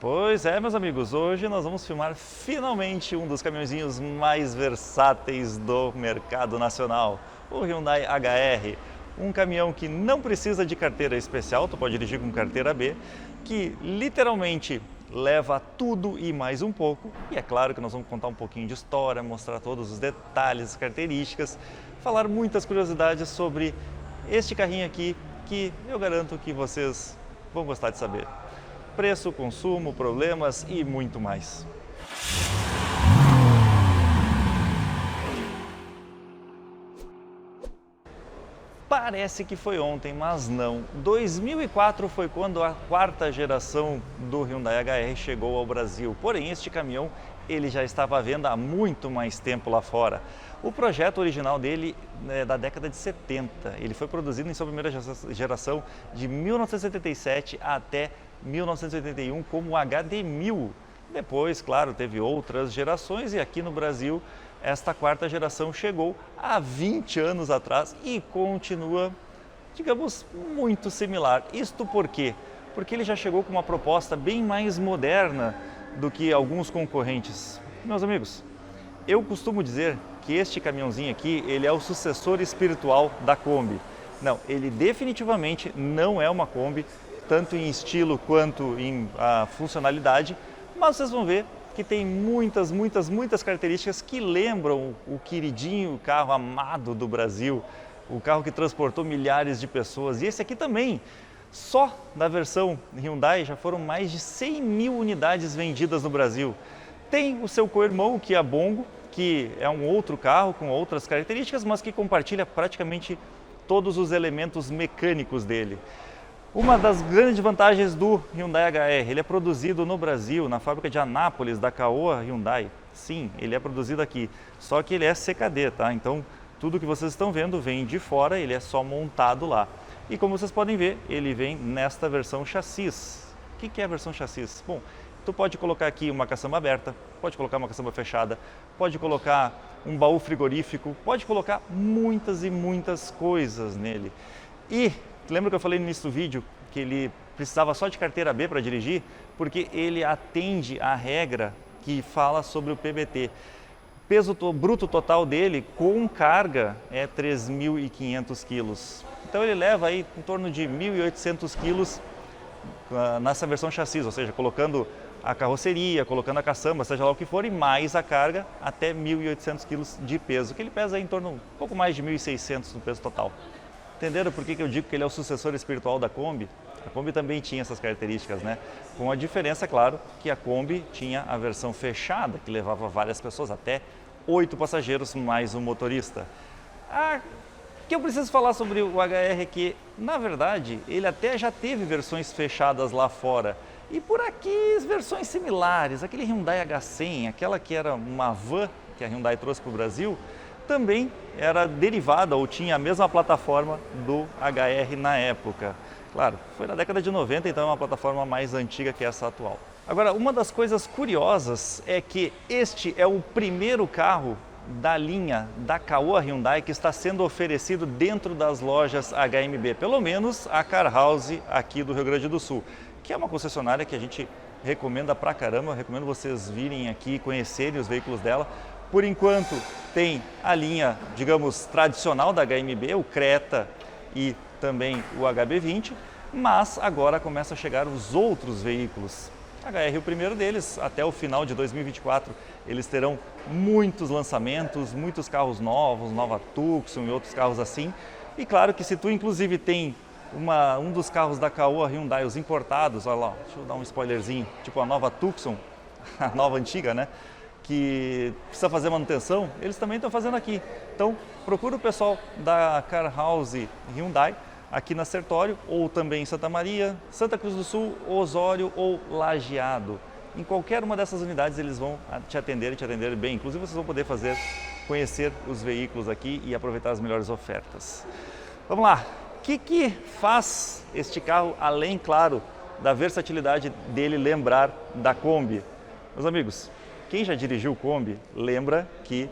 Pois é, meus amigos, hoje nós vamos filmar finalmente um dos caminhõezinhos mais versáteis do mercado nacional, o Hyundai HR. Um caminhão que não precisa de carteira especial, tu pode dirigir com carteira B, que literalmente leva tudo e mais um pouco. E é claro que nós vamos contar um pouquinho de história, mostrar todos os detalhes, características, falar muitas curiosidades sobre este carrinho aqui, que eu garanto que vocês vão gostar de saber. Preço, consumo, problemas e muito mais. Parece que foi ontem, mas não. 2004 foi quando a quarta geração do Hyundai HR chegou ao Brasil. Porém, este caminhão ele já estava à venda há muito mais tempo lá fora. O projeto original dele é da década de 70. Ele foi produzido em sua primeira geração de 1977 até 1981 como HD1000. Depois, claro, teve outras gerações e aqui no Brasil esta quarta geração chegou há 20 anos atrás e continua, digamos, muito similar. Isto por quê? Porque ele já chegou com uma proposta bem mais moderna do que alguns concorrentes. Meus amigos, eu costumo dizer que este caminhãozinho aqui, ele é o sucessor espiritual da Kombi. Não, ele definitivamente não é uma Kombi, tanto em estilo quanto em funcionalidade, mas vocês vão ver que tem muitas características que lembram o queridinho carro amado do Brasil, o carro que transportou milhares de pessoas. E esse aqui também, só da versão Hyundai já foram mais de 100 mil unidades vendidas no Brasil. Tem o seu co-irmão, que é a Bongo, que é um outro carro com outras características, mas que compartilha praticamente todos os elementos mecânicos dele. Uma das grandes vantagens do Hyundai HR, ele é produzido no Brasil, na fábrica de Anápolis, da Caoa Hyundai. Sim, ele é produzido aqui, só que ele é CKD, tá? Então, tudo que vocês estão vendo vem de fora, ele é só montado lá. E como vocês podem ver, ele vem nesta versão chassis. O que é a versão chassis? Bom, tu pode colocar aqui uma caçamba aberta, pode colocar uma caçamba fechada, pode colocar um baú frigorífico, pode colocar muitas e muitas coisas nele. E lembra que eu falei no início do vídeo que ele precisava só de carteira B para dirigir? Porque ele atende à regra que fala sobre o PBT. Peso bruto total dele com carga é 3.500 quilos. Então ele leva aí em torno de 1.800 quilos nessa versão chassis, ou seja, colocando a carroceria, colocando a caçamba, seja lá o que for, e mais a carga, até 1.800 quilos de peso, que ele pesa aí em torno de um pouco mais de 1.600 no peso total. Entenderam por que eu digo que ele é o sucessor espiritual da Kombi? A Kombi também tinha essas características, né? Com a diferença, claro, que a Kombi tinha a versão fechada, que levava várias pessoas, até 8 passageiros mais um motorista. O que eu preciso falar sobre o HR é que, na verdade, ele até já teve versões fechadas lá fora. E por aqui, versões similares, aquele Hyundai H100, aquela que era uma van que a Hyundai trouxe para o Brasil, também era derivada ou tinha a mesma plataforma do HR na época. Claro, foi na década de 90, então é uma plataforma mais antiga que essa atual. Agora, uma das coisas curiosas é que este é o primeiro carro da linha da Caoa Hyundai que está sendo oferecido dentro das lojas HMB, pelo menos a Car House aqui do Rio Grande do Sul, que é uma concessionária que a gente recomenda pra caramba, recomendo vocês virem aqui conhecerem os veículos dela. Por enquanto tem a linha, digamos, tradicional da HMB, o Creta e também o HB20, mas agora começa a chegar os outros veículos. HR, o primeiro deles, até o final de 2024, eles terão muitos lançamentos, muitos carros novos, nova Tucson e outros carros assim. E claro que se tu inclusive tem um dos carros da Caoa Hyundai, os importados, olha lá, deixa eu dar um spoilerzinho, tipo a nova Tucson, a nova antiga, né? Que precisa fazer manutenção, eles também estão fazendo aqui. Então, procura o pessoal da Car House Hyundai aqui na Sertório, ou também em Santa Maria, Santa Cruz do Sul, Osório ou Lajeado. Em qualquer uma dessas unidades eles vão te atender e te atender bem. Inclusive vocês vão poder conhecer os veículos aqui e aproveitar as melhores ofertas. Vamos lá, o que faz este carro, além, claro, da versatilidade dele lembrar da Kombi? Meus amigos, quem já dirigiu Kombi lembra que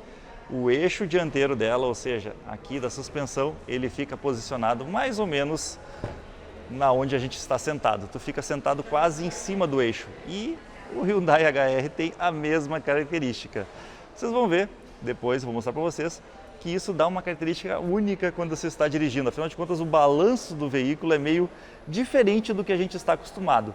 o eixo dianteiro dela, ou seja, aqui da suspensão, ele fica posicionado mais ou menos na onde a gente está sentado. Tu fica sentado quase em cima do eixo e o Hyundai HR tem a mesma característica. Vocês vão ver, depois vou mostrar para vocês, que isso dá uma característica única quando você está dirigindo. Afinal de contas, o balanço do veículo é meio diferente do que a gente está acostumado.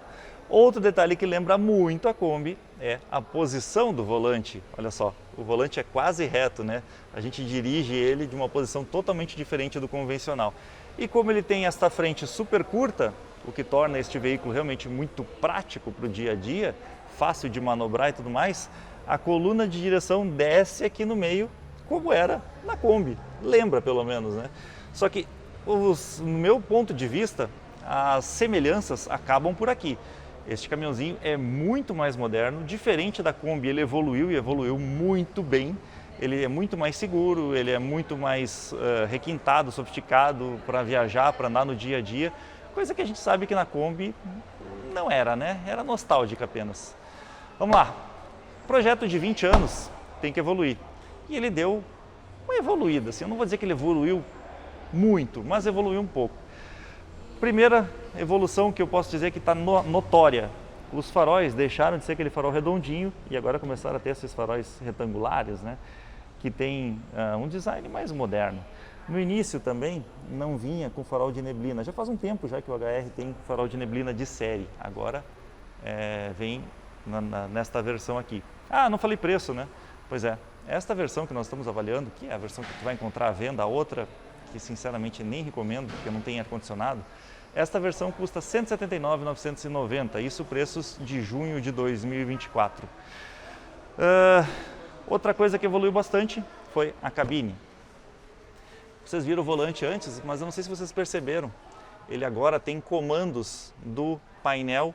Outro detalhe que lembra muito a Kombi é a posição do volante. Olha só, o volante é quase reto, né? A gente dirige ele de uma posição totalmente diferente do convencional. E como ele tem esta frente super curta, o que torna este veículo realmente muito prático para o dia a dia, fácil de manobrar e tudo mais, a coluna de direção desce aqui no meio, como era na Kombi. Lembra pelo menos, né? Só que, no meu ponto de vista, as semelhanças acabam por aqui. Este caminhãozinho é muito mais moderno, diferente da Kombi, ele evoluiu e evoluiu muito bem. Ele é muito mais seguro, ele é muito mais requintado, sofisticado para viajar, para andar no dia a dia. Coisa que a gente sabe que na Kombi não era, né? Era nostálgica apenas. Vamos lá. Projeto de 20 anos tem que evoluir. E ele deu uma evoluída, assim. Eu não vou dizer que ele evoluiu muito, mas evoluiu um pouco. Primeira evolução que eu posso dizer que está notória. Os faróis deixaram de ser aquele farol redondinho e agora começaram a ter esses faróis retangulares, né? Que tem um design mais moderno. No início também não vinha com farol de neblina. Já faz um tempo já que o HR tem farol de neblina de série. Agora vem nesta versão aqui. Ah, não falei preço, né? Pois é, esta versão que nós estamos avaliando, que é a versão que tu vai encontrar à venda, a outra que sinceramente nem recomendo, porque não tem ar-condicionado, esta versão custa R$ 179.990, isso preços de junho de 2024. Outra coisa que evoluiu bastante foi a cabine. Vocês viram o volante antes, mas eu não sei se vocês perceberam, ele agora tem comandos do painel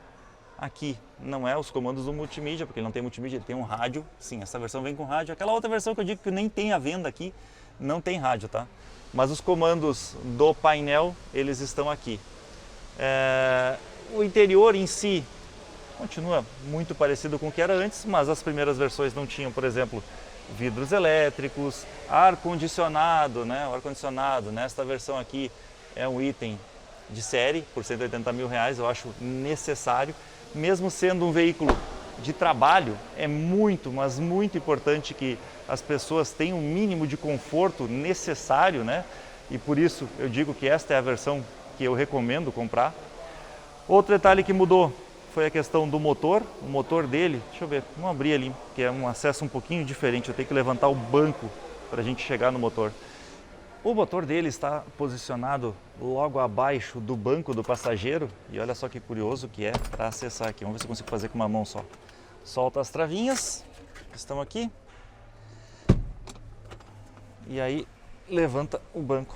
aqui. Não é os comandos do multimídia, porque ele não tem multimídia, ele tem um rádio. Sim, essa versão vem com rádio. Aquela outra versão que eu digo que nem tem à venda aqui, não tem rádio, tá? Mas os comandos do painel, eles estão aqui. O interior em si continua muito parecido com o que era antes, mas as primeiras versões não tinham, por exemplo, vidros elétricos, ar-condicionado, né? O ar-condicionado nesta versão aqui é um item de série, por R$ 180 mil, eu acho necessário. Mesmo sendo um veículo de trabalho, é muito, mas muito importante que as pessoas tenham o mínimo de conforto necessário, né? E por isso eu digo que esta é a versão que eu recomendo comprar. Outro detalhe que mudou foi a questão do motor. O motor dele, deixa eu ver, vamos abrir ali, que é um acesso um pouquinho diferente, eu tenho que levantar o banco para a gente chegar no motor. O motor dele está posicionado logo abaixo do banco do passageiro e olha só que curioso que é para acessar aqui. Vamos ver se eu consigo fazer com uma mão só. Solta as travinhas, estão aqui, e aí levanta o banco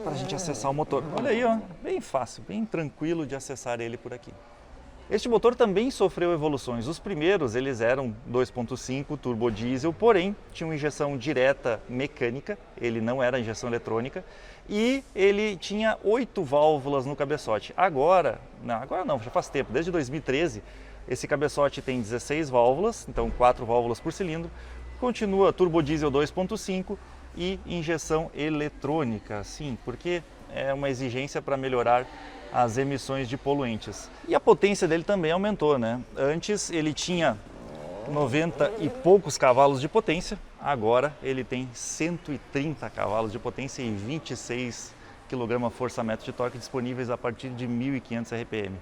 para a gente acessar o motor. Olha aí, ó, bem fácil, bem tranquilo de acessar ele por aqui. Este motor também sofreu evoluções. Os primeiros eles eram 2.5 turbo diesel, porém tinham injeção direta mecânica, ele não era injeção eletrônica, e ele tinha 8 válvulas no cabeçote. Agora não, já faz tempo, desde 2013, esse cabeçote tem 16 válvulas, então 4 válvulas por cilindro, continua turbo diesel 2.5 e injeção eletrônica, sim, porque é uma exigência para melhorar as emissões de poluentes. E a potência dele também aumentou, né? Antes ele tinha 90 e poucos cavalos de potência, agora ele tem 130 cavalos de potência e 26 kgfm de torque disponíveis a partir de 1.500 RPM.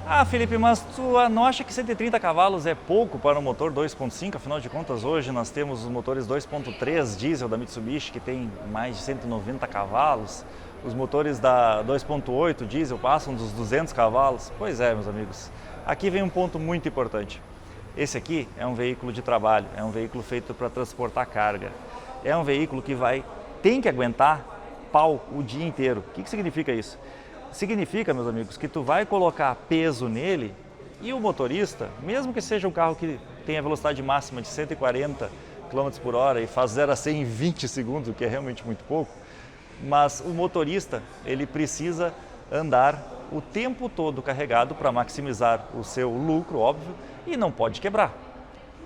Ah, Felipe, mas tu não acha que 130 cavalos é pouco para um motor 2.5? Afinal de contas, hoje nós temos os motores 2.3 diesel da Mitsubishi que tem mais de 190 cavalos. Os motores da 2.8 diesel passam dos 200 cavalos. Pois é, meus amigos. Aqui vem um ponto muito importante. Esse aqui é um veículo de trabalho, é um veículo feito para transportar carga. É um veículo que tem que aguentar pau o dia inteiro. O que significa isso? Significa, meus amigos, que tu vai colocar peso nele e o motorista, mesmo que seja um carro que tenha velocidade máxima de 140 km por hora e faz 0 a 100 em 20 segundos, o que é realmente muito pouco, mas o motorista, ele precisa andar o tempo todo carregado para maximizar o seu lucro, óbvio, e não pode quebrar.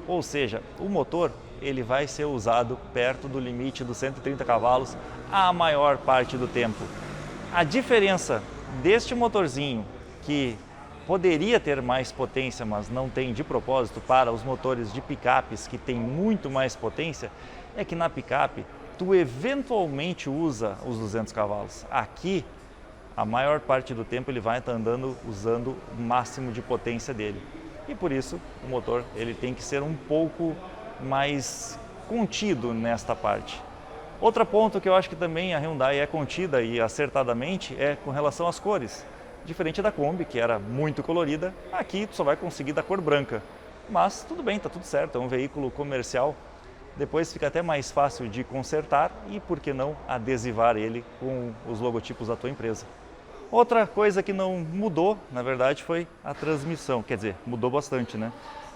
Ou seja, o motor, ele vai ser usado perto do limite dos 130 cavalos a maior parte do tempo. A diferença deste motorzinho que poderia ter mais potência, mas não tem de propósito para os motores de picapes que tem muito mais potência, é que na picape tu eventualmente usa os 200 cavalos. Aqui, a maior parte do tempo ele vai estar andando usando o máximo de potência dele. E por isso o motor ele tem que ser um pouco mais contido nesta parte. Outro ponto que eu acho que também a Hyundai é contida e acertadamente é com relação às cores. Diferente da Kombi, que era muito colorida, aqui tu só vai conseguir da cor branca. Mas tudo bem, tá tudo certo, é um veículo comercial. Depois fica até mais fácil de consertar e, por que não, adesivar ele com os logotipos da tua empresa. Outra coisa que não mudou, na verdade, foi a transmissão. Quer dizer, mudou bastante, né?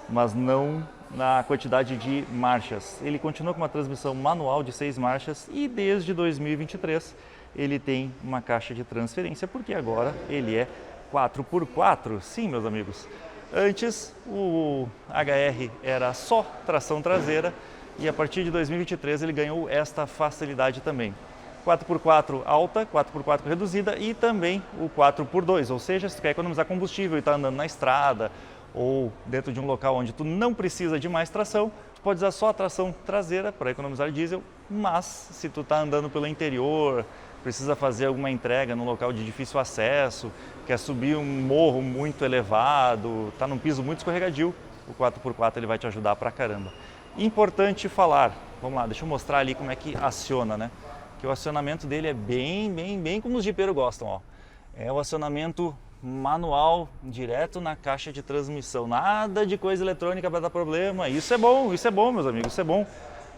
Mas não na quantidade de marchas. Ele continua com uma transmissão manual de 6 marchas e desde 2023 ele tem uma caixa de transferência, porque agora ele é 4x4. Sim, meus amigos. Antes o HR era só tração traseira e a partir de 2023 ele ganhou esta facilidade também. 4x4 alta, 4x4 reduzida e também o 4x2, ou seja, se tu quer economizar combustível e está andando na estrada ou dentro de um local onde tu não precisa de mais tração, tu pode usar só a tração traseira para economizar diesel, mas se tu está andando pelo interior, precisa fazer alguma entrega num local de difícil acesso, quer subir um morro muito elevado, está num piso muito escorregadio, o 4x4 ele vai te ajudar pra caramba. Importante falar, vamos lá, deixa eu mostrar ali como é que aciona, né? Que o acionamento dele é bem como os jipeiros gostam, ó. É o acionamento manual, direto na caixa de transmissão, nada de coisa eletrônica para dar problema. Isso é bom, meus amigos, isso é bom.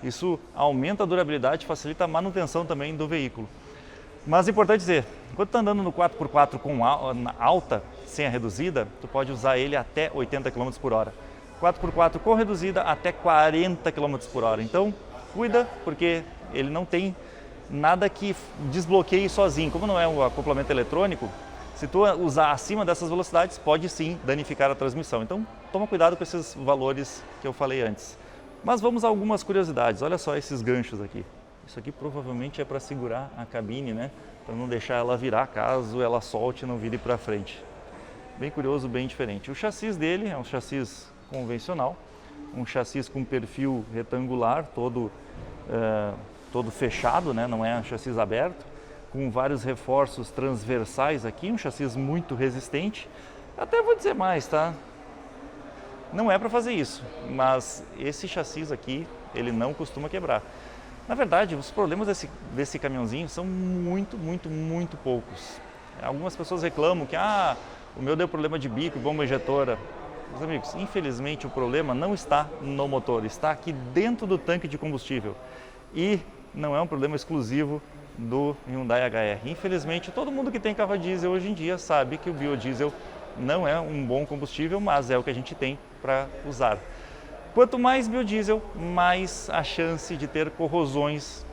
Isso aumenta a durabilidade, facilita a manutenção também do veículo. Mas é importante dizer, quando tu está andando no 4x4 com alta, sem a reduzida, tu pode usar ele até 80 km por hora. 4x4 com reduzida até 40 km por hora. Então, cuida, porque ele não tem nada que desbloqueie sozinho. Como não é um acoplamento eletrônico, se tu usar acima dessas velocidades, pode sim danificar a transmissão. Então, toma cuidado com esses valores que eu falei antes. Mas vamos a algumas curiosidades. Olha só esses ganchos aqui. Isso aqui provavelmente é para segurar a cabine, né? Para não deixar ela virar caso ela solte e não vire para frente. Bem curioso, bem diferente. O chassi dele é um chassi convencional, um chassi com perfil retangular, todo fechado, né? Não é um chassi aberto, com vários reforços transversais aqui, um chassi muito resistente. Até vou dizer mais, tá? Não é para fazer isso, mas esse chassi aqui, ele não costuma quebrar. Na verdade, os problemas desse caminhãozinho são muito poucos. Algumas pessoas reclamam que o meu deu problema de bico e bomba injetora. Meus amigos, infelizmente o problema não está no motor, está aqui dentro do tanque de combustível. E não é um problema exclusivo do Hyundai HR. Infelizmente, todo mundo que tem carro a diesel hoje em dia sabe que o biodiesel não é um bom combustível, mas é o que a gente tem para usar. Quanto mais biodiesel, mais a chance de ter corrosões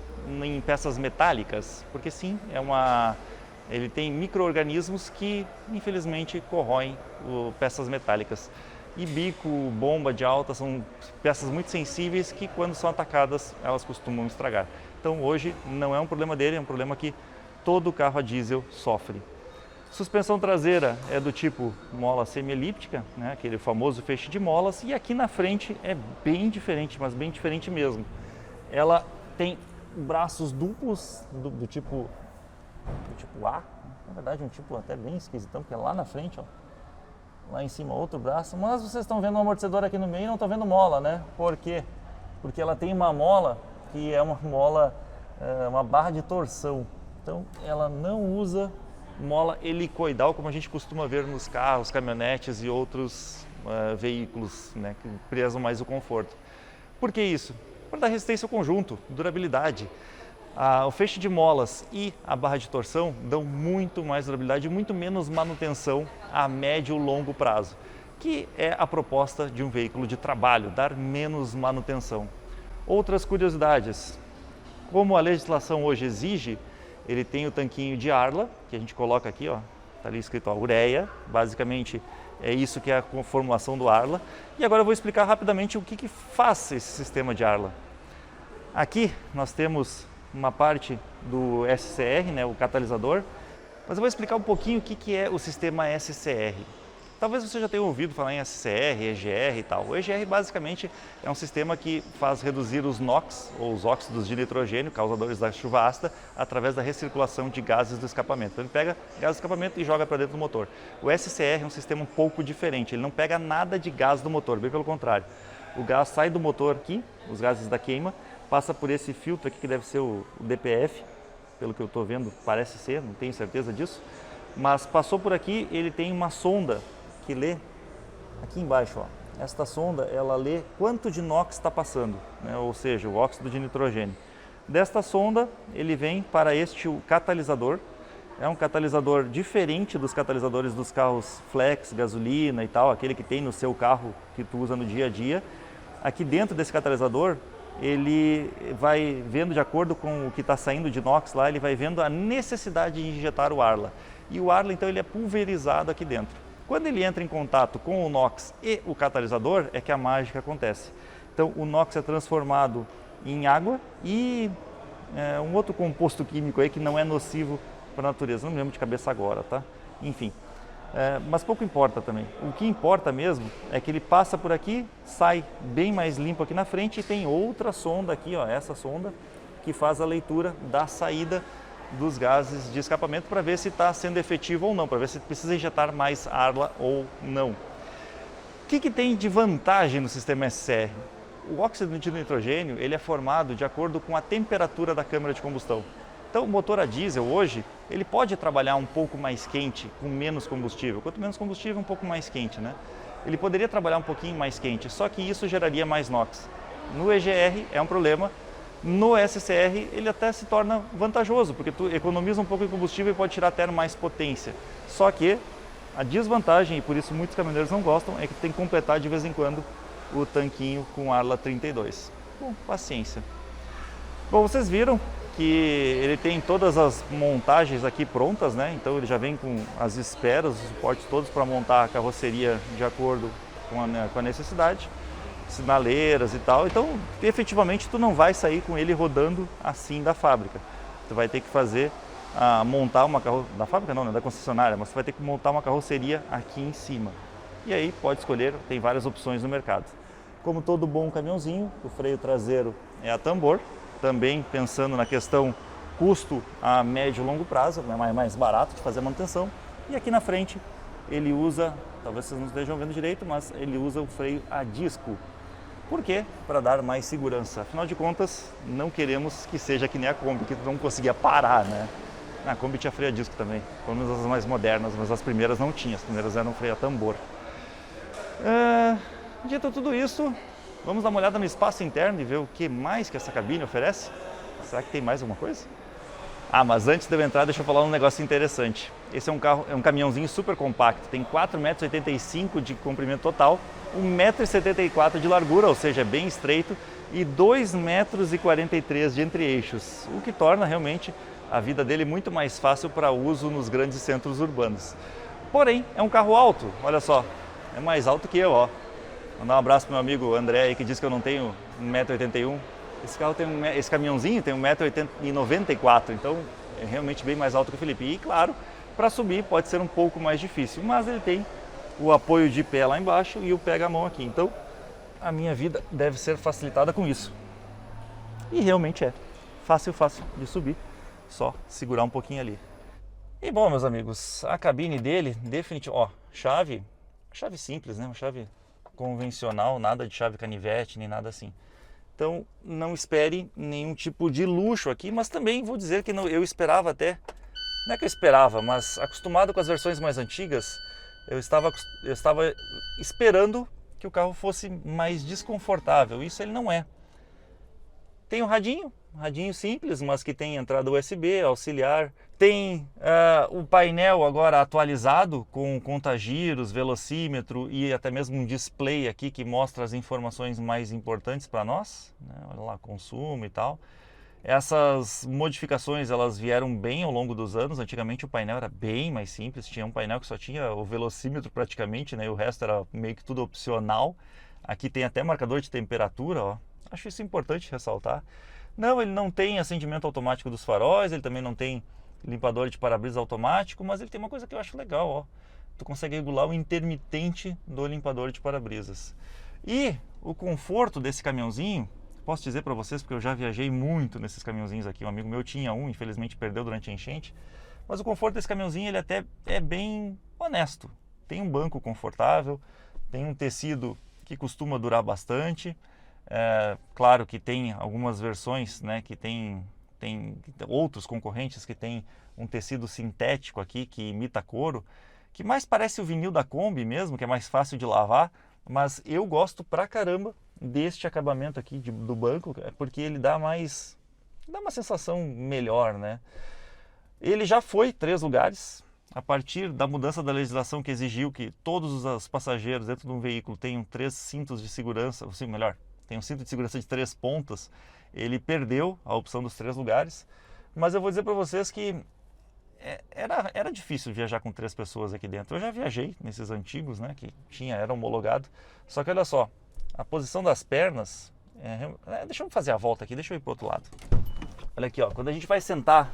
em peças metálicas, porque sim, ele tem micro-organismos que infelizmente corroem peças metálicas. E bico, bomba de alta são peças muito sensíveis que quando são atacadas elas costumam estragar. Então hoje não é um problema dele, é um problema que todo carro a diesel sofre. Suspensão traseira é do tipo mola semi-elíptica, né? Aquele famoso feixe de molas, e aqui na frente é bem diferente, mas bem diferente mesmo. Ela tem braços duplos do tipo A, na verdade um tipo até bem esquisitão, porque é lá na frente, ó, lá em cima outro braço, mas vocês estão vendo um amortecedor aqui no meio e não estão vendo mola, né? Por quê? Porque ela tem uma mola que é uma mola, uma barra de torção, então ela não usa mola helicoidal, como a gente costuma ver nos carros, caminhonetes e outros veículos, né, que prezam mais o conforto. Por que isso? Para dar resistência ao conjunto, durabilidade. O feixe de molas e a barra de torção dão muito mais durabilidade e muito menos manutenção a médio e longo prazo, que é a proposta de um veículo de trabalho, dar menos manutenção. Outras curiosidades, como a legislação hoje exige, ele tem o tanquinho de Arla, que a gente coloca aqui, ó, tá ali escrito ureia, basicamente é isso que é a formulação do Arla. E agora eu vou explicar rapidamente o que faz esse sistema de Arla. Aqui nós temos uma parte do SCR, né, o catalisador, Mas eu vou explicar um pouquinho o que é o sistema SCR. Talvez você já tenha ouvido falar em SCR, EGR e tal. O EGR basicamente é um sistema que faz reduzir os NOx, ou os óxidos de nitrogênio, causadores da chuva ácida, através da recirculação de gases do escapamento. Então ele pega gases do escapamento e joga para dentro do motor. O SCR é um sistema um pouco diferente, ele não pega nada de gás do motor, bem pelo contrário. O gás sai do motor aqui, os gases da queima, passa por esse filtro aqui que deve ser o DPF, pelo que eu estou vendo, parece ser, não tenho certeza disso, mas passou por aqui, ele tem uma sonda que lê aqui embaixo, ó. Esta sonda, ela lê quanto de NOx está passando, né? Ou seja, o óxido de nitrogênio. Desta sonda, ele vem para este catalisador. É um catalisador diferente dos catalisadores dos carros flex, gasolina e tal, aquele que tem no seu carro que tu usa no dia a dia. Aqui dentro desse catalisador, ele vai vendo, de acordo com o que está saindo de NOx lá, ele vai vendo a necessidade de injetar o Arla. E o Arla, então, ele é pulverizado aqui dentro. Quando ele entra em contato com o NOx e o catalisador, é que a mágica acontece. Então, o NOx é transformado em água e um outro composto químico aí que não é nocivo para a natureza. Não me lembro de cabeça agora, tá? Enfim, mas pouco importa também. O que importa mesmo é que ele passa por aqui, sai bem mais limpo aqui na frente e tem outra sonda aqui, ó, essa sonda, que faz a leitura da saída dos gases de escapamento para ver se está sendo efetivo ou não, para ver se precisa injetar mais Arla ou não. O que tem de vantagem no sistema SCR? O óxido de nitrogênio ele é formado de acordo com a temperatura da câmara de combustão. Então o motor a diesel hoje, ele pode trabalhar um pouco mais quente, com menos combustível. Quanto menos combustível, um pouco mais quente, né? Ele poderia trabalhar um pouquinho mais quente, só que isso geraria mais NOx. No EGR é um problema. No SCR ele até se torna vantajoso, porque tu economiza um pouco de combustível e pode tirar até mais potência. Só que a desvantagem, e por isso muitos caminhoneiros não gostam, é que tem que completar de vez em quando o tanquinho com Arla 32. Bom, paciência. Bom, vocês viram que ele tem todas as montagens aqui prontas, né? Então ele já vem com as esperas, os suportes todos para montar a carroceria de acordo com a necessidade. Sinaleiras e tal, então efetivamente tu não vai sair com ele rodando assim da fábrica. Tu vai ter que fazer, montar uma carroceria, da fábrica não, né, da concessionária, mas tu vai ter que montar uma carroceria aqui em cima. E aí pode escolher, tem várias opções no mercado. Como todo bom caminhãozinho, o freio traseiro é a tambor, também pensando na questão custo a médio e longo prazo, é mais barato de fazer a manutenção. E aqui na frente ele usa, talvez vocês não estejam vendo direito, mas ele usa o freio a disco. Por quê? Para dar mais segurança. Afinal de contas, não queremos que seja que nem a Kombi, que tu não conseguia parar, né? A Kombi tinha freio a disco também, pelo menos as mais modernas, mas as primeiras não tinham, as primeiras eram freio a tambor. Dito tudo isso, vamos dar uma olhada no espaço interno e ver o que mais que essa cabine oferece? Será que tem mais alguma coisa? Mas antes de eu entrar, deixa eu falar um negócio interessante. Esse é um caminhãozinho super compacto, tem 4,85 m de comprimento total, 1,74 m de largura, ou seja, é bem estreito, e 2,43 m de entre-eixos, o que torna realmente a vida dele muito mais fácil para uso nos grandes centros urbanos. Porém, é um carro alto, olha só, é mais alto que eu, ó. Mandar um abraço para o meu amigo André aí, que diz que eu não tenho 1,81 m. Esse caminhãozinho tem 1,94 m, então é realmente bem mais alto que o Felipe. E claro, para subir pode ser um pouco mais difícil, mas ele tem o apoio de pé lá embaixo e o pega-mão aqui. Então a minha vida deve ser facilitada com isso. E realmente é fácil de subir, só segurar um pouquinho ali. E bom, meus amigos, a cabine dele, definitivamente, ó, chave simples, né? Uma chave convencional, nada de chave canivete, nem nada assim. Então, não espere nenhum tipo de luxo aqui, mas também vou dizer que eu esperava até, não é que eu esperava, mas acostumado com as versões mais antigas, eu estava esperando que o carro fosse mais desconfortável. Isso ele não é. Tem um radinho simples, mas que tem entrada USB, auxiliar. Tem o painel agora atualizado com contagiros, velocímetro e até mesmo um display aqui que mostra as informações mais importantes para nós, né? Olha lá, consumo e tal. Essas modificações elas vieram bem ao longo dos anos. Antigamente o painel era bem mais simples, tinha um painel que só tinha o velocímetro praticamente, né? E o resto era meio que tudo opcional. Aqui tem até marcador de temperatura, ó. Acho isso importante ressaltar. Não, ele não tem acendimento automático dos faróis, ele também não tem limpador de para-brisa automático, mas ele tem uma coisa que eu acho legal, ó. Tu consegue regular o intermitente do limpador de para-brisas. E o conforto desse caminhãozinho, posso dizer para vocês, porque eu já viajei muito nesses caminhãozinhos aqui, um amigo meu tinha um, infelizmente perdeu durante a enchente, mas o conforto desse caminhãozinho ele até é bem honesto. Tem um banco confortável, tem um tecido que costuma durar bastante. Claro que tem algumas versões, né, que tem outros concorrentes que tem um tecido sintético aqui que imita couro, que mais parece o vinil da Kombi mesmo, que é mais fácil de lavar, mas eu gosto pra caramba deste acabamento aqui do banco, porque ele dá uma sensação melhor, né? Ele já foi 3 lugares, a partir da mudança da legislação que exigiu que todos os passageiros dentro de um veículo tenham 3 cintos de segurança, ou seja, melhor, tem um cinto de segurança de 3 pontas, ele perdeu a opção dos 3 lugares, mas eu vou dizer para vocês que era difícil viajar com 3 pessoas aqui dentro. Eu já viajei nesses antigos, né, que era homologado, só que olha só, a posição das pernas, deixa eu fazer a volta aqui, deixa eu ir para o outro lado. Olha aqui, ó, quando a gente vai sentar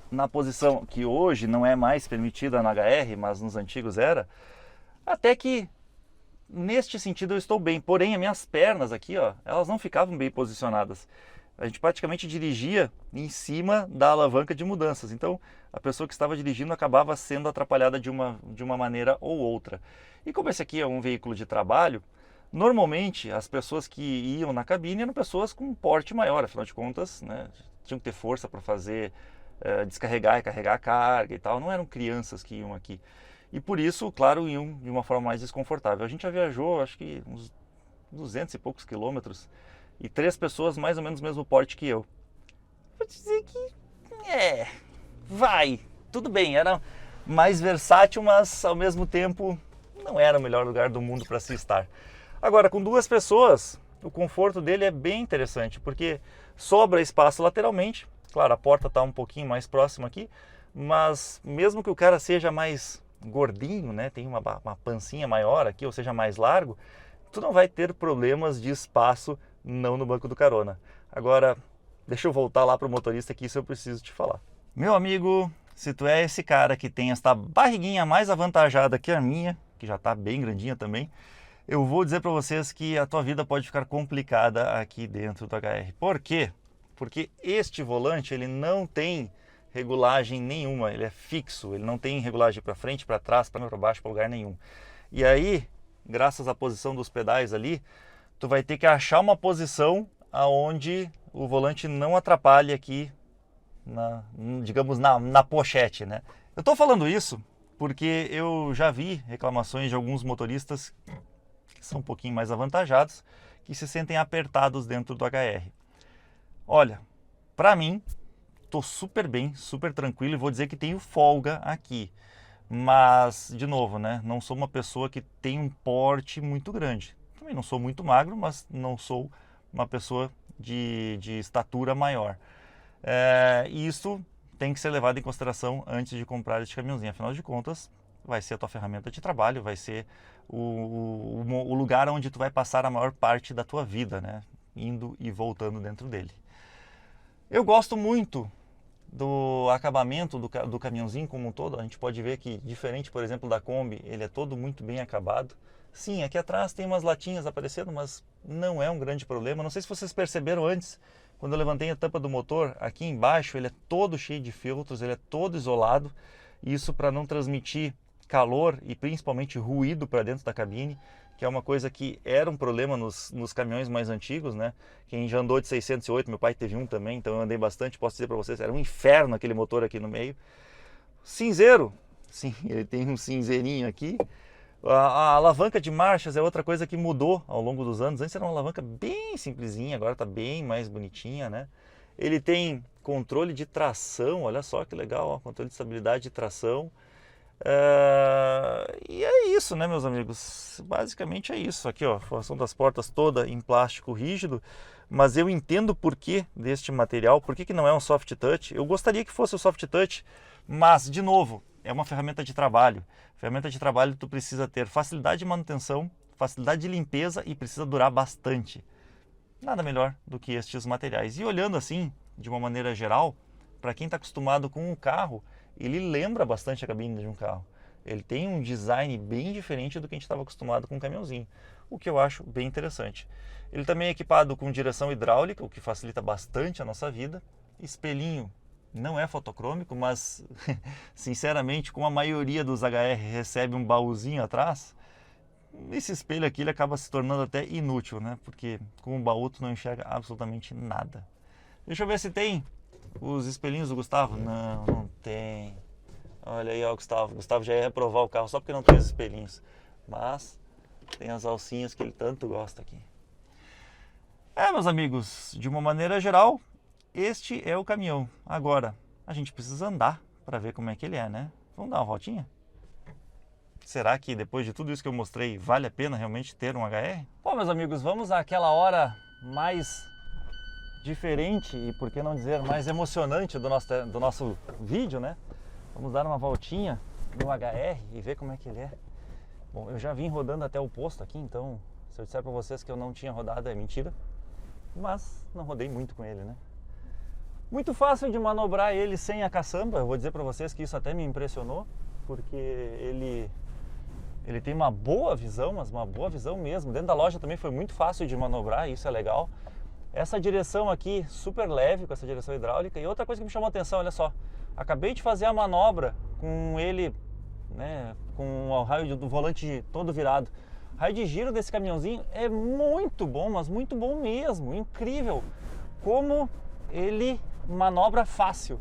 na posição que hoje não é mais permitida na HR, mas nos antigos era, até que neste sentido eu estou bem, porém as minhas pernas aqui, ó, elas não ficavam bem posicionadas. A gente praticamente dirigia em cima da alavanca de mudanças, então a pessoa que estava dirigindo acabava sendo atrapalhada de uma maneira ou outra. E como esse aqui é um veículo de trabalho, normalmente as pessoas que iam na cabine eram pessoas com um porte maior, afinal de contas, né, tinham que ter força para fazer, descarregar e carregar a carga e tal, não eram crianças que iam aqui. E por isso, claro, iam de uma forma mais desconfortável. A gente já viajou, acho que uns 200 e poucos quilômetros, e 3 pessoas mais ou menos do mesmo porte que eu. Vou dizer que, tudo bem, era mais versátil, mas ao mesmo tempo não era o melhor lugar do mundo para se estar. Agora, com 2 pessoas, o conforto dele é bem interessante, porque sobra espaço lateralmente, claro, a porta está um pouquinho mais próxima aqui, mas mesmo que o cara seja mais gordinho, né, tem uma pancinha maior aqui, ou seja, mais largo, tu não vai ter problemas de espaço não no banco do carona. Agora, deixa eu voltar lá para o motorista que isso eu preciso te falar. Meu amigo, se tu é esse cara que tem esta barriguinha mais avantajada que a minha, que já está bem grandinha também, eu vou dizer para vocês que a tua vida pode ficar complicada aqui dentro do HR. Por quê? Porque este volante ele não tem regulagem nenhuma, ele é fixo, ele não tem regulagem para frente, para trás, para baixo, para lugar nenhum. E aí, graças à posição dos pedais ali, tu vai ter que achar uma posição aonde o volante não atrapalhe aqui, digamos, na pochete, né? Eu estou falando isso porque eu já vi reclamações de alguns motoristas que são um pouquinho mais avantajados, que se sentem apertados dentro do HR. Olha, para mim, tô super bem, super tranquilo e vou dizer que tenho folga aqui. Mas, de novo, né, não sou uma pessoa que tem um porte muito grande. Também não sou muito magro, mas não sou uma pessoa de estatura maior. E isso tem que ser levado em consideração antes de comprar este caminhãozinho. Afinal de contas, vai ser a tua ferramenta de trabalho, vai ser o lugar onde tu vai passar a maior parte da tua vida, né, indo e voltando dentro dele. Eu gosto muito do acabamento do caminhãozinho como um todo. A gente pode ver que, diferente, por exemplo, da Kombi, ele é todo muito bem acabado. Sim, aqui atrás tem umas latinhas aparecendo, mas não é um grande problema. Não sei se vocês perceberam antes, quando eu levantei a tampa do motor, aqui embaixo ele é todo cheio de filtros, ele é todo isolado. Isso para não transmitir calor e principalmente ruído para dentro da cabine, que é uma coisa que era um problema nos caminhões mais antigos, né? Quem já andou de 608, meu pai teve um também, então eu andei bastante, posso dizer para vocês, era um inferno aquele motor aqui no meio. Cinzeiro, sim, ele tem um cinzeirinho aqui. A alavanca de marchas é outra coisa que mudou ao longo dos anos. Antes era uma alavanca bem simplesinha, agora está bem mais bonitinha, né? Ele tem controle de tração, olha só que legal, ó, controle de estabilidade de tração. E é isso, né, meus amigos? Basicamente é isso. Aqui, ó, a formação das portas toda em plástico rígido, mas eu entendo o porquê deste material, por que não é um soft touch. Eu gostaria que fosse o soft touch, mas, de novo, é uma ferramenta de trabalho. Ferramenta de trabalho tu precisa ter facilidade de manutenção, facilidade de limpeza e precisa durar bastante. Nada melhor do que estes materiais. E olhando assim, de uma maneira geral, para quem está acostumado com um carro, ele lembra bastante a cabine de um carro. Ele tem um design bem diferente do que a gente estava acostumado com um caminhãozinho, o que eu acho bem interessante. Ele também é equipado com direção hidráulica, o que facilita bastante a nossa vida. Espelhinho não é fotocrômico, mas sinceramente, como a maioria dos HR recebe um baúzinho atrás, esse espelho aqui ele acaba se tornando até inútil, né? Porque com o baú tu não enxerga absolutamente nada. Deixa eu ver se tem os espelhinhos do Gustavo. Não, não tem. Olha aí, ó, o Gustavo. O Gustavo já ia reprovar o carro só porque não tem os espelhinhos. Mas tem as alcinhas que ele tanto gosta aqui. Meus amigos, de uma maneira geral, este é o caminhão. Agora, a gente precisa andar para ver como é que ele é, né? Vamos dar uma voltinha? Será que depois de tudo isso que eu mostrei, vale a pena realmente ter um HR? Bom, meus amigos, vamos àquela hora mais diferente e, por que não dizer, mais emocionante do nosso vídeo, né? Vamos dar uma voltinha no HR e ver como é que ele é. Bom, eu já vim rodando até o posto aqui, então se eu disser para vocês que eu não tinha rodado é mentira. Mas não rodei muito com ele, né? Muito fácil de manobrar ele sem a caçamba. Eu vou dizer para vocês que isso até me impressionou, porque ele tem uma boa visão, mas uma boa visão mesmo. Dentro da loja também foi muito fácil de manobrar, isso é legal. Essa direção aqui, super leve, com essa direção hidráulica. E outra coisa que me chamou a atenção, olha só. Acabei de fazer a manobra com ele, né, com o raio do volante todo virado. O raio de giro desse caminhãozinho é muito bom, mas muito bom mesmo. Incrível como ele manobra fácil.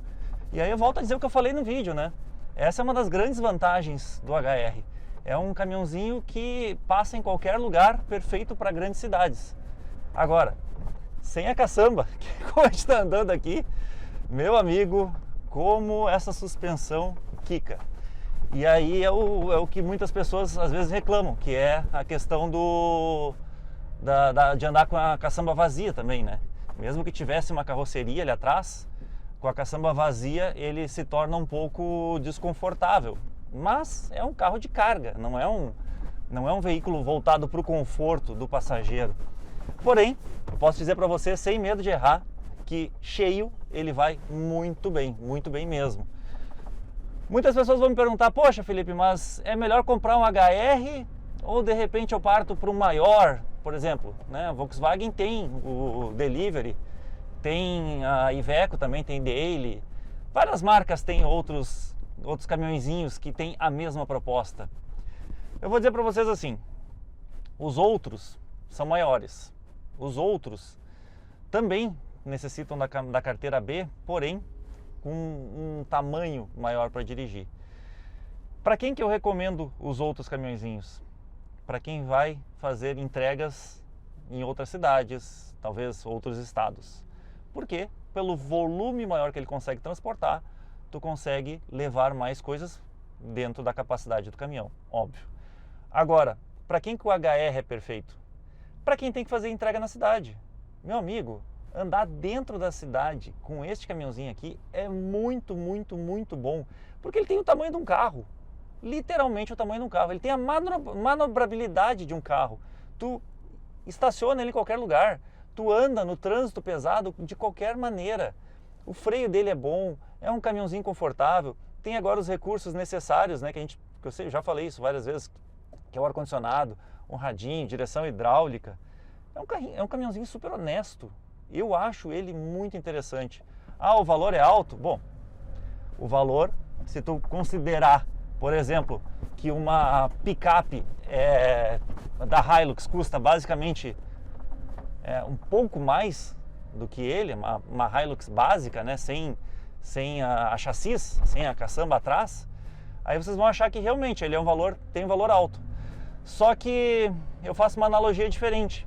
E aí eu volto a dizer o que eu falei no vídeo, né? Essa é uma das grandes vantagens do HR. É um caminhãozinho que passa em qualquer lugar, perfeito para grandes cidades. Agora, sem a caçamba, que como a gente está andando aqui, meu amigo, como essa suspensão quica. E aí é o que muitas pessoas às vezes reclamam, que é a questão de andar com a caçamba vazia também, né? Mesmo que tivesse uma carroceria ali atrás, com a caçamba vazia ele se torna um pouco desconfortável. Mas é um carro de carga, não é um veículo voltado para o conforto do passageiro. Porém, eu posso dizer para você, sem medo de errar, que cheio ele vai muito bem mesmo. Muitas pessoas vão me perguntar, poxa Felipe, mas é melhor comprar um HR ou de repente eu parto para um maior, por exemplo, né? A Volkswagen tem o Delivery, tem a Iveco também, tem Daily, várias marcas têm outros caminhõezinhos que têm a mesma proposta. Eu vou dizer para vocês assim, os outros são maiores, os outros também necessitam da carteira B, porém com um tamanho maior para dirigir. Para quem que eu recomendo os outros caminhõezinhos? Para quem vai fazer entregas em outras cidades, talvez outros estados. Por quê? Pelo volume maior que ele consegue transportar, tu consegue levar mais coisas dentro da capacidade do caminhão, óbvio. Agora, para quem que o HR é perfeito? Para quem tem que fazer entrega na cidade. Meu amigo, andar dentro da cidade com este caminhãozinho aqui é muito bom, porque ele tem o tamanho de um carro, literalmente o tamanho de um carro. Ele tem a manobrabilidade de um carro. Tu estaciona ele em qualquer lugar, tu anda no trânsito pesado de qualquer maneira. O freio dele é bom, é um caminhãozinho confortável, tem agora os recursos necessários, né, que eu já falei isso várias vezes, que é o ar-condicionado, um radinho, direção hidráulica. É um caminhãozinho super honesto. Eu acho ele muito interessante. O valor é alto? Bom, o valor, se tu considerar, por exemplo, que uma picape da Hilux custa basicamente um pouco mais do que ele, uma Hilux básica, né, sem a chassis, sem a caçamba atrás, aí vocês vão achar que realmente ele tem um valor alto. Só que eu faço uma analogia diferente.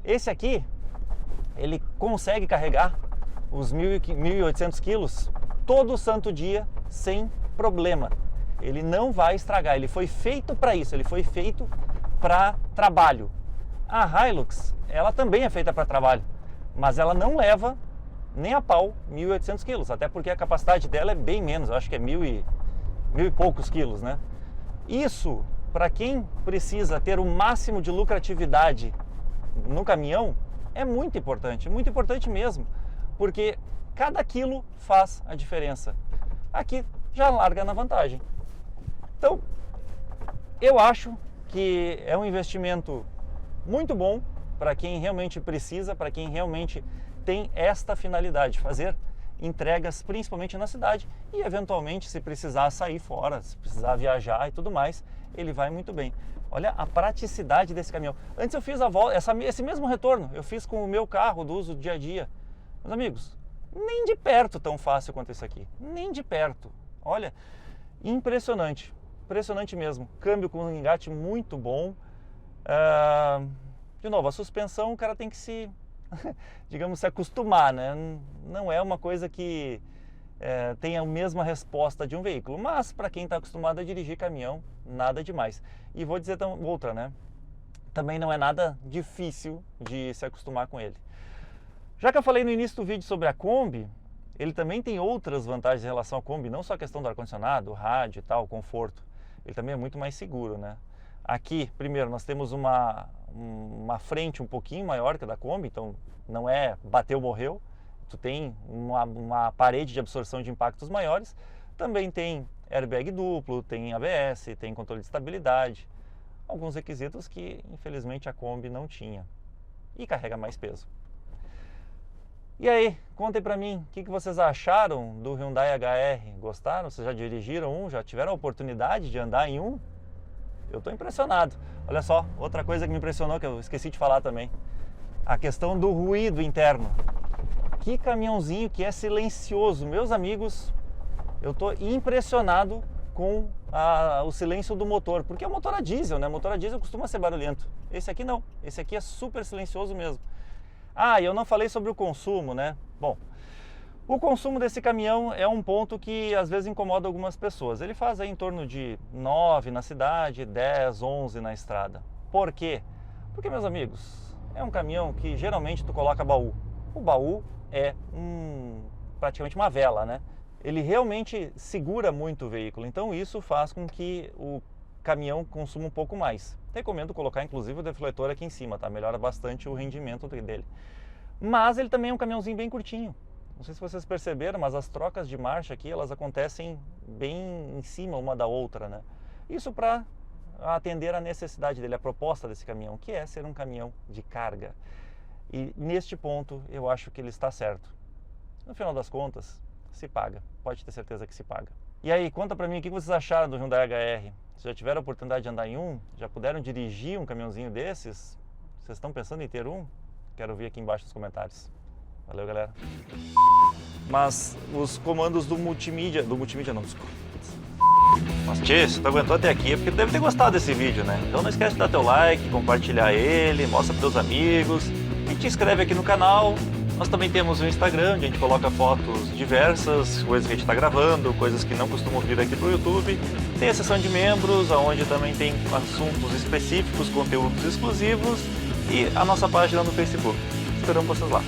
Esse aqui, ele consegue carregar os 1.800 quilos todo santo dia sem problema. Ele não vai estragar, ele foi feito para isso, ele foi feito para trabalho. A Hilux, ela também é feita para trabalho, mas ela não leva nem a pau 1.800 quilos, até porque a capacidade dela é bem menos, eu acho que é mil e poucos quilos, né? Isso, para quem precisa ter o máximo de lucratividade no caminhão, é muito importante mesmo, porque Cada quilo faz a diferença. Aqui já larga na vantagem. Então, eu acho que é um investimento muito bom para quem realmente precisa, para quem realmente tem esta finalidade, fazer entregas principalmente na cidade e eventualmente se precisar sair fora, se precisar viajar e tudo mais, ele vai muito bem. Olha a praticidade desse caminhão. Antes eu fiz a volta, esse mesmo retorno eu fiz com o meu carro do uso do dia a dia. Meus amigos, nem de perto tão fácil quanto isso aqui, nem de perto. Olha, impressionante, impressionante mesmo. Câmbio com um engate muito bom. De novo, a suspensão o cara tem que digamos, se acostumar, né? Não é uma coisa que tenha a mesma resposta de um veículo, mas para quem está acostumado a dirigir caminhão, nada demais. E vou dizer outra, né? Também não é nada difícil de se acostumar com ele. Já que eu falei no início do vídeo sobre a Kombi, ele também tem outras vantagens em relação à Kombi, não só a questão do ar-condicionado, rádio e tal, conforto. Ele também é muito mais seguro, né? Aqui, primeiro, nós temos uma frente um pouquinho maior que a da Kombi, então não é bateu, morreu. Tu tem uma parede de absorção de impactos maiores. Também tem airbag duplo, tem ABS, tem controle de estabilidade. Alguns requisitos que, infelizmente, a Kombi não tinha. E carrega mais peso. E aí, contem pra mim, o que vocês acharam do Hyundai HR? Gostaram? Vocês já dirigiram um? Já tiveram a oportunidade de andar em um? Eu estou impressionado. Olha só, outra coisa que me impressionou, que eu esqueci de falar também. A questão do ruído interno. Que caminhãozinho que é silencioso. Meus amigos, eu estou impressionado com o silêncio do motor. Porque é um motor a diesel, né? Motor a diesel costuma ser barulhento. Esse aqui não. Esse aqui é super silencioso mesmo. Ah, e eu não falei sobre o consumo, né? Bom, o consumo desse caminhão é um ponto que às vezes incomoda algumas pessoas. Ele faz aí em torno de 9 na cidade, 10, 11 na estrada. Por quê? Porque, meus amigos, é um caminhão que geralmente tu coloca baú. O baú é praticamente uma vela, né? Ele realmente segura muito o veículo, então isso faz com que o caminhão consuma um pouco mais. Recomendo colocar inclusive o defletor aqui em cima, tá? Melhora bastante o rendimento dele. Mas ele também é um caminhãozinho bem curtinho. Não sei se vocês perceberam, mas as trocas de marcha aqui, elas acontecem bem em cima uma da outra, né? Isso para atender a necessidade dele, a proposta desse caminhão, que é ser um caminhão de carga. E neste ponto, eu acho que ele está certo. No final das contas, se paga. Pode ter certeza que se paga. E aí, conta pra mim, o que vocês acharam do Hyundai HR? Vocês já tiveram a oportunidade de andar em um? Já puderam dirigir um caminhãozinho desses? Vocês estão pensando em ter um? Quero ouvir aqui embaixo nos comentários. Valeu, galera. Mas os comandos do multimídia não, desculpa. Mas tchê, se tu aguentou até aqui é porque tu deve ter gostado desse vídeo, né? Então não esquece de dar teu like, compartilhar ele, mostra pros teus amigos e te inscreve aqui no canal. Nós também temos um Instagram, onde a gente coloca fotos diversas, coisas que a gente está gravando, coisas que não costumam vir aqui pro YouTube. Tem a seção de membros, onde também tem assuntos específicos, conteúdos exclusivos e a nossa página no Facebook. Esperamos vocês lá.